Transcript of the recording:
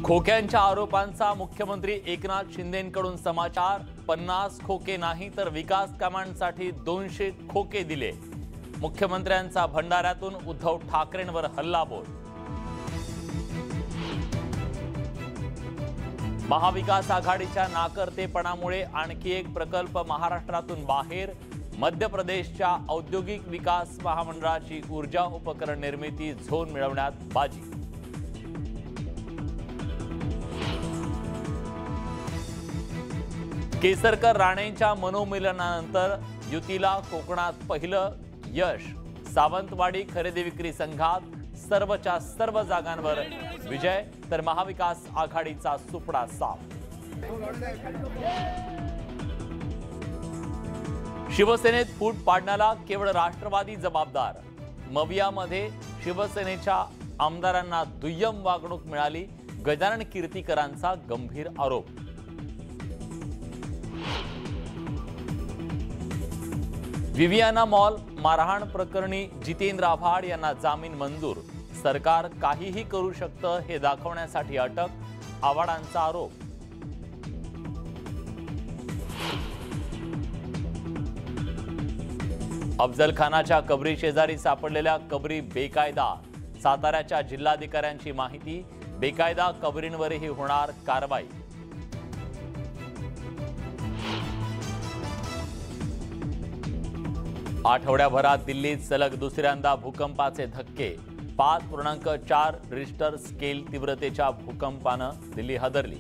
खोक्यांच्या आरोपांचा मुख्यमंत्री एकनाथ शिंदेंकडून समाचार। 50 खोके नाही तर विकास कामांसाठी 200 खोके दिले। मुख्यमंत्र्यांचा भंडाऱ्यातून उद्धव ठाकरेंवर हल्लाबोल। महाविकास आघाडीच्या नाकर्तेपणामुळे आणखी एक प्रकल्प महाराष्ट्रातून बाहेर। मध्य प्रदेशच्या औद्योगिक विकास महामंडळाची ऊर्जा उपकरण निर्मिती झोन मिळवण्यात बाजी। केसरकर राणेंच्या मनोमिलनानंतर युतीला कोकणात पहिलं यश। सावंतवाडी खरेदी विक्री संघात सर्वच्या सर्व जागांवर विजय, तर महाविकास आघाडीचा सुपडा साफ। शिवसेनेत फूट पाडण्याला केवळ राष्ट्रवादी जबाबदार। मवियामध्ये शिवसेनेच्या आमदारांना दुय्यम वागणूक मिळाली। गजानन कीर्तीकरांचा गंभीर आरोप। विवियाना मॉल मारहाण प्रकरणी जितेंद्र आव्हाड यांना जामीन मंजूर। सरकार काहीही करू शकतं हे दाखवण्यासाठी अटक, आव्हाडांचा आरोप। अफजल खानाच्या कबरी शेजारी सापडलेल्या कबरी बेकायदा। साताऱ्याच्या जिल्हाधिकाऱ्यांची माहिती, बेकायदा कबरींवरही होणार कारवाई। आठवड्याभरात दिल्लीत सलग दुसऱ्यांदा भूकंपाचे धक्के। 5.4 रिश्टर स्केल तीव्रतेच्या भूकंपानं दिल्ली हादरली।